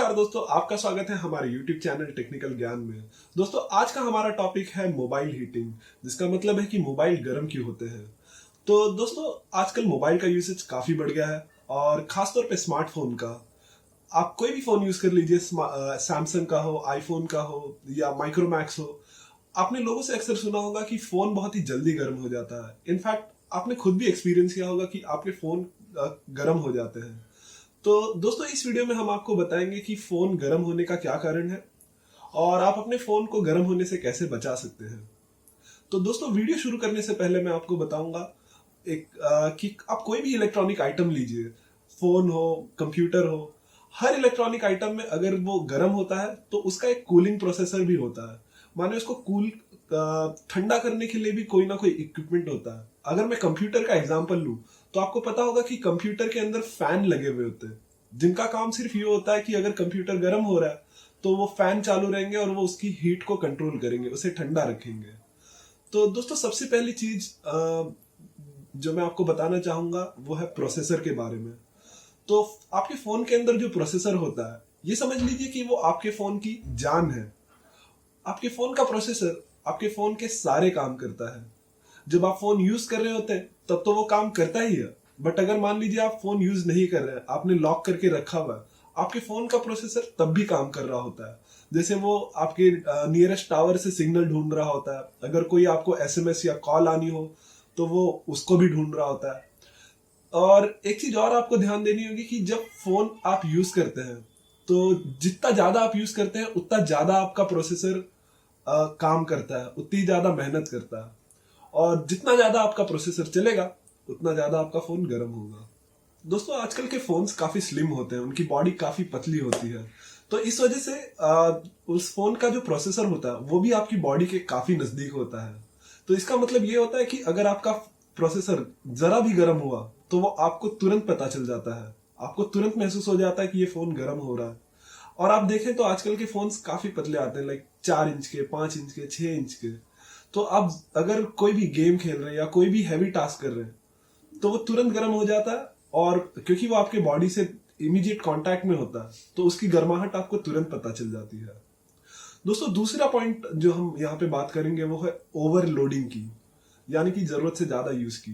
नमस्कार दोस्तों, आपका स्वागत है हमारे YouTube चैनल टेक्निकल ज्ञान में। दोस्तों, आज का हमारा टॉपिक है मोबाइल हीटिंग, जिसका मतलब है कि मोबाइल गर्म क्यों होते हैं। तो दोस्तों, आजकल मोबाइल का यूसेज काफी बढ़ गया है और खासतौर पे स्मार्टफोन का। आप कोई भी फोन यूज कर लीजिए, सैमसंग का हो, आईफोन का हो या माइक्रोमैक्स हो। आपने लोगों से अक्सर सुना होगा कि फोन बहुत ही जल्दी गर्म हो जाता है। इनफैक्ट आपने खुद भी एक्सपीरियंस किया होगा कि आपके फोन गर्म हो जाते हैं। तो दोस्तों, इस वीडियो में हम आपको बताएंगे कि फोन गर्म होने का क्या कारण है और आप अपने फोन को गर्म होने से कैसे बचा सकते हैं। तो दोस्तों, वीडियो शुरू करने से पहले मैं आपको बताऊंगा कि आप कोई भी इलेक्ट्रॉनिक आइटम लीजिए, फोन हो, कंप्यूटर हो, हर इलेक्ट्रॉनिक आइटम में अगर वो गर्म होता है तो उसका एक कूलिंग प्रोसेसर भी होता है। माने उसको ठंडा करने के लिए भी कोई ना कोई इक्विपमेंट होता है। अगर मैं कंप्यूटर का एग्जांपल लूं तो आपको पता होगा कि कंप्यूटर के अंदर फैन लगे हुए होते हैं, जिनका काम सिर्फ ये होता है कि अगर कंप्यूटर गर्म हो रहा है तो वो फैन चालू रहेंगे और वो उसकी हीट को कंट्रोल करेंगे, उसे ठंडा रखेंगे। तो दोस्तों, सबसे पहली चीज जो मैं आपको बताना चाहूंगा वो है प्रोसेसर के बारे में। तो आपके फोन के अंदर जो प्रोसेसर होता है, ये समझ लीजिए कि वो आपके फोन की जान है। आपके फोन का प्रोसेसर आपके फोन के सारे काम करता है। जब आप फोन यूज कर रहे होते हैं तब तो वो काम करता ही है, बट अगर मान लीजिए आप फोन यूज नहीं कर रहे हैं, आपने लॉक करके रखा हुआ है, आपके फोन का प्रोसेसर तब भी काम कर रहा होता है। जैसे वो आपके नियरेस्ट टावर से सिग्नल ढूंढ रहा होता है, अगर कोई आपको एसएमएस या कॉल आनी हो तो वो उसको भी ढूंढ रहा होता है। और एक चीज और आपको ध्यान देनी होगी कि जब फोन आप यूज करते हैं तो जितना ज्यादा आप यूज करते हैं उतना ज्यादा आपका प्रोसेसर काम करता है, उतनी ज्यादा मेहनत करता है। और जितना ज्यादा आपका प्रोसेसर चलेगा उतना ज्यादा आपका फोन गर्म होगा। दोस्तों, आजकल के फोन्स काफी स्लिम होते हैं, उनकी बॉडी काफी पतली होती है। तो इस वजह से उस फोन का जो प्रोसेसर होता है वो भी आपकी बॉडी के काफी नजदीक होता है। तो इसका मतलब ये होता है कि अगर आपका प्रोसेसर जरा भी गर्म हुआ तो वो आपको तुरंत पता चल जाता है, आपको तुरंत महसूस हो जाता है कि ये फोन गर्म हो रहा है। और आप देखें तो आजकल के फोन्स काफी पतले आते हैं, लाइक 4 इंच के, 5 इंच के, 6 इंच के। तो आप अगर कोई भी गेम खेल रहे हैं या कोई भी हैवी टास्क कर रहे हैं तो वो तुरंत गर्म हो जाता है, और क्योंकि वो आपके बॉडी से इमीडिएट कांटेक्ट में होता है तो उसकी गर्माहट आपको तुरंत पता चल जाती है। दोस्तों, दूसरा पॉइंट जो हम यहाँ पे बात करेंगे वो है ओवरलोडिंग की, यानी कि जरूरत से ज्यादा यूज की।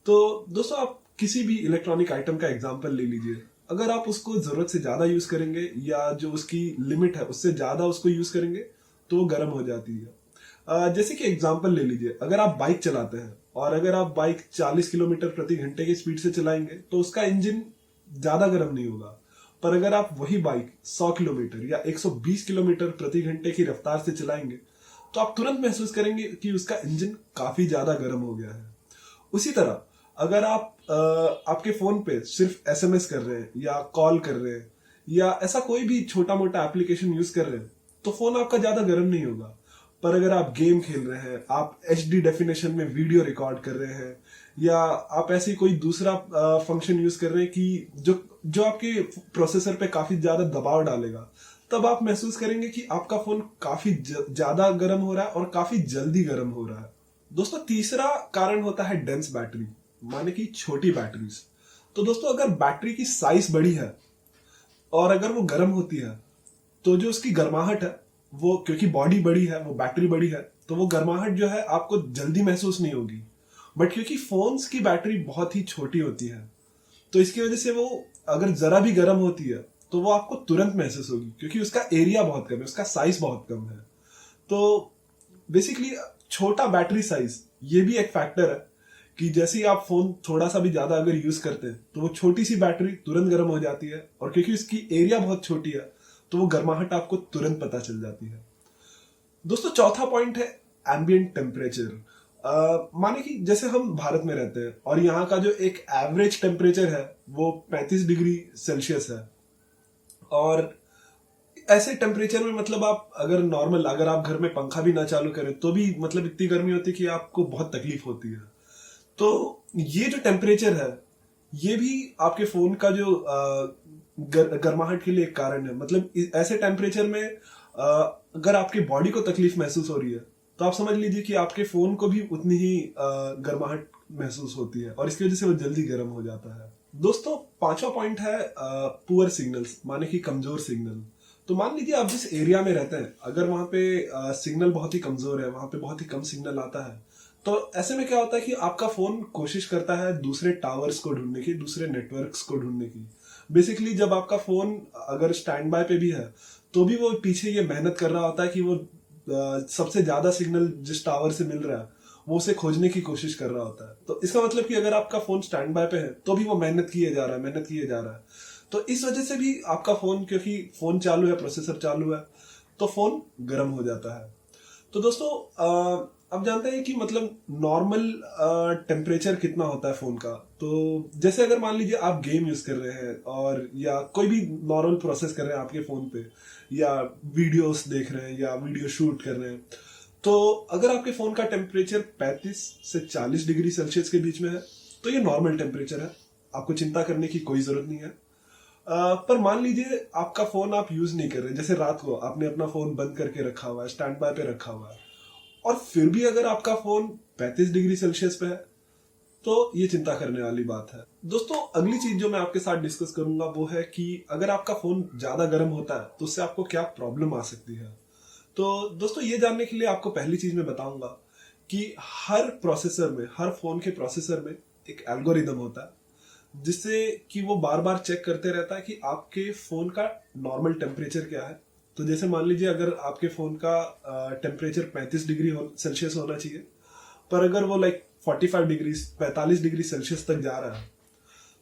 तो दोस्तों, आप किसी भी इलेक्ट्रॉनिक आइटम का एग्जांपल ले लीजिए। अगर आप उसको जरूरत से ज्यादा यूज करेंगे या जो उसकी लिमिट है उससे ज्यादा उसको यूज करेंगे तो वो गर्म हो जाती है। जैसे कि एग्जांपल ले लीजिए, अगर आप बाइक चलाते हैं और अगर आप बाइक 40 किलोमीटर प्रति घंटे की स्पीड से चलाएंगे तो उसका इंजन ज्यादा गर्म नहीं होगा। पर अगर आप वही बाइक 100 किलोमीटर या 120 किलोमीटर प्रति घंटे की रफ्तार से चलाएंगे तो आप तुरंत महसूस करेंगे कि उसका इंजन काफी ज्यादा गर्म हो गया है। उसी तरह अगर आप आपके फोन पे सिर्फ एसएमएस कर रहे हैं या कॉल कर रहे हैं या ऐसा कोई भी छोटा मोटा एप्लीकेशन यूज कर रहे हैं तो फोन आपका ज्यादा गर्म नहीं होगा। पर अगर आप गेम खेल रहे हैं, आप एचडी डेफिनेशन में वीडियो रिकॉर्ड कर रहे हैं या आप ऐसे कोई दूसरा फंक्शन यूज कर रहे हैं कि जो आपके प्रोसेसर पे काफी ज्यादा दबाव डालेगा, तब आप महसूस करेंगे कि आपका फोन काफी ज्यादा गर्म हो रहा है और काफी जल्दी गर्म हो रहा है। दोस्तों, तीसरा कारण होता है डेंस बैटरी, माने कि छोटी बैटरीज। तो दोस्तों, अगर बैटरी की साइज बड़ी है और अगर वो गर्म होती है तो जो उसकी गर्माहट है वो, क्योंकि बॉडी बड़ी है, वो बैटरी बड़ी है, तो वो गर्माहट जो है आपको जल्दी महसूस नहीं होगी। बट क्योंकि फोन्स की बैटरी बहुत ही छोटी होती है तो इसकी वजह से वो अगर जरा भी गर्म होती है तो वो आपको तुरंत महसूस होगी, क्योंकि उसका एरिया बहुत कम है, उसका साइज बहुत कम है। तो बेसिकली छोटा बैटरी साइज ये भी एक फैक्टर है कि जैसे ही आप फोन थोड़ा सा भी ज्यादा अगर यूज करते हैं तो वो छोटी सी बैटरी तुरंत गर्म हो जाती है, और क्योंकि उसकी एरिया बहुत छोटी है तो वो गर्माहट आपको तुरंत पता चल जाती है। दोस्तों, चौथा पॉइंट है एम्बिएंट टेम्परेचर। माने कि जैसे हम भारत में रहते हैं और यहाँ का जो एक एवरेज टेम्परेचर है वो 35 डिग्री सेल्सियस है। और ऐसे टेम्परेचर में मतलब आप अगर आप घर में पंखा भी ना चालू करें तो भी मतलब इतनी गर्मी होती है कि आपको बहुत तकलीफ होती है। तो ये जो टेम्परेचर है ये भी आपके फोन का जो गर्माहट के लिए एक कारण है। मतलब ऐसे टेम्परेचर में अगर आपके बॉडी को तकलीफ महसूस हो रही है तो आप समझ लीजिए कि आपके फोन को भी उतनी ही गर्माहट महसूस होती है और इसकी वजह से वो जल्दी गर्म हो जाता है। दोस्तों पांचवा पॉइंट है पुअर सिग्नल्स, माने कि कमजोर सिग्नल। तो मान लीजिए आप जिस एरिया में रहते हैं, अगर वहां पे सिग्नल बहुत ही कमजोर है, वहां पे बहुत ही कम सिग्नल आता है, तो ऐसे में क्या होता है कि आपका फोन कोशिश करता है दूसरे टावर्स को ढूंढने की, दूसरे नेटवर्क्स को ढूंढने की। बेसिकली जब आपका फोन अगर स्टैंड बाय पे भी है, तो भी वो पीछे ये मेहनत कर रहा होता है कि वो सबसे ज्यादा सिग्नल जिस टावर से मिल रहा है वो उसे खोजने की कोशिश कर रहा होता है। तो इसका मतलब कि अगर आपका फोन स्टैंड बाय पे है तो भी वो मेहनत किए जा रहा है, मेहनत किए जा रहा है। तो इस वजह से भी आपका फोन, क्योंकि फोन चालू है, प्रोसेसर चालू है, तो फोन गर्म हो जाता है। तो दोस्तों अब जानते हैं कि मतलब नॉर्मल टेम्परेचर कितना होता है फोन का। तो जैसे अगर मान लीजिए आप गेम यूज कर रहे हैं और या कोई भी नॉर्मल प्रोसेस कर रहे हैं आपके फोन पे, या वीडियोस देख रहे हैं या वीडियो शूट कर रहे हैं, तो अगर आपके फोन का टेम्परेचर 35 से 40 डिग्री सेल्सियस के बीच में है तो ये नॉर्मल टेम्परेचर है, आपको चिंता करने की कोई जरूरत नहीं है। पर मान लीजिए आपका फोन आप यूज नहीं कर रहे, जैसे रात को आपने अपना फोन बंद करके रखा हुआ है, स्टैंड बाय पे रखा हुआ है, और फिर भी अगर आपका फोन 35 डिग्री सेल्सियस पे है, तो ये चिंता करने वाली बात है। दोस्तों अगली चीज जो मैं आपके साथ डिस्कस करूंगा वो है कि अगर आपका फोन ज्यादा गर्म होता है तो उससे आपको क्या प्रॉब्लम आ सकती है। तो दोस्तों ये जानने के लिए आपको पहली चीज मैं बताऊंगा कि हर प्रोसेसर में, हर फोन के प्रोसेसर में एक एल्गोरिदम होता है जिससे कि वो बार बार चेक करते रहता है कि आपके फोन का नॉर्मल टेम्परेचर क्या है। तो जैसे मान लीजिए अगर आपके फोन का टेम्परेचर 35 डिग्री सेल्सियस होना चाहिए, पर अगर वो 45 डिग्री 45 डिग्री सेल्सियस तक जा रहा है,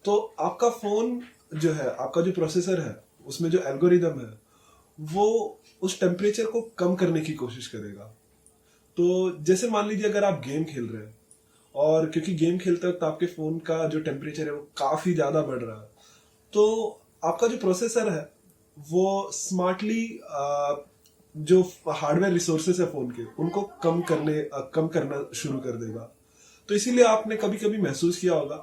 तो आपका फोन जो है, आपका जो प्रोसेसर है, उसमें जो एल्गोरिदम है वो उस टेम्परेचर को कम करने की कोशिश करेगा। तो जैसे मान लीजिए अगर आप गेम खेल रहे हैं, और क्योंकि गेम खेलते वक्त आपके फोन का जो टेम्परेचर है वो काफी ज्यादा बढ़ रहा है, तो आपका जो प्रोसेसर है वो स्मार्टली जो हार्डवेयर रिसोर्सेस है फोन के, उनको कम करना शुरू कर देगा। तो इसीलिए आपने कभी कभी महसूस किया होगा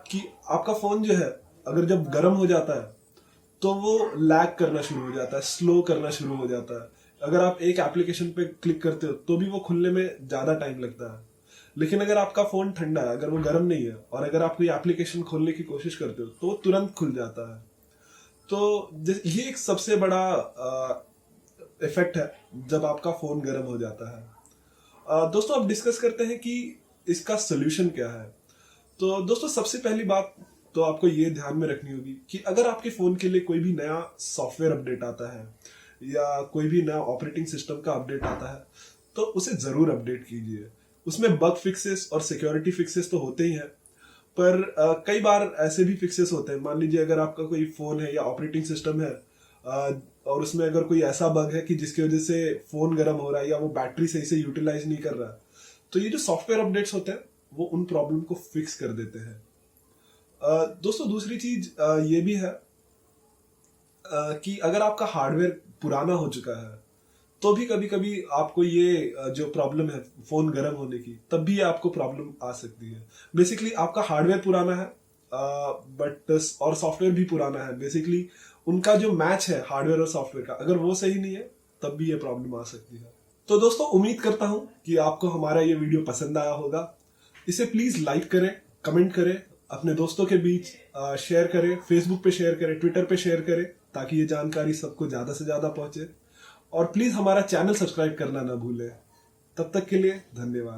कि आपका फोन जो है अगर जब गर्म हो जाता है तो वो लैग करना शुरू हो जाता है, स्लो करना शुरू हो जाता है। अगर आप एक एप्लीकेशन पे क्लिक करते हो तो भी वो खुलने में ज्यादा टाइम लगता है। लेकिन अगर आपका फोन ठंडा है, अगर वो गर्म नहीं है, और अगर आप कोई एप्लीकेशन खोलने की कोशिश करते हो तो वो तुरंत खुल जाता है। तो ये एक सबसे बड़ा इफेक्ट है जब आपका फोन गर्म हो जाता है। दोस्तों अब डिस्कस करते हैं कि इसका सोल्यूशन क्या है। तो दोस्तों सबसे पहली बात तो आपको ये ध्यान में रखनी होगी कि अगर आपके फोन के लिए कोई भी नया सॉफ्टवेयर अपडेट आता है या कोई भी नया ऑपरेटिंग सिस्टम का अपडेट आता है, तो उसे जरूर अपडेट कीजिए। उसमें बग फिक्सेस और सिक्योरिटी फिक्सेस तो होते ही हैं, पर कई बार ऐसे भी फिक्सेस होते हैं। मान लीजिए अगर आपका कोई फोन है या ऑपरेटिंग सिस्टम है, और उसमें अगर कोई ऐसा बग है कि जिसकी वजह से फोन गर्म हो रहा है या वो बैटरी सही से यूटिलाइज नहीं कर रहा है, तो ये जो सॉफ्टवेयर अपडेट्स होते हैं वो उन प्रॉब्लम को फिक्स कर देते हैं। दोस्तों दूसरी चीज ये भी है कि अगर आपका हार्डवेयर पुराना हो चुका है तो भी कभी कभी आपको ये जो प्रॉब्लम है फोन गर्म होने की, तब भी आपको प्रॉब्लम आ सकती है। बेसिकली आपका हार्डवेयर पुराना है बट और सॉफ्टवेयर भी पुराना है, बेसिकली उनका जो मैच है हार्डवेयर और सॉफ्टवेयर का, अगर वो सही नहीं है तब भी ये प्रॉब्लम आ सकती है। तो दोस्तों उम्मीद करता हूं कि आपको हमारा ये वीडियो पसंद आया होगा। इसे प्लीज लाइक करें, कमेंट करें, अपने दोस्तों के बीच शेयर करें, फेसबुक पे शेयर करें, ट्विटर पे शेयर करें, ताकि ये जानकारी सबको ज्यादा से ज्यादा पहुंचे। और प्लीज हमारा चैनल सब्सक्राइब करना ना भूलें। तब तक के लिए धन्यवाद।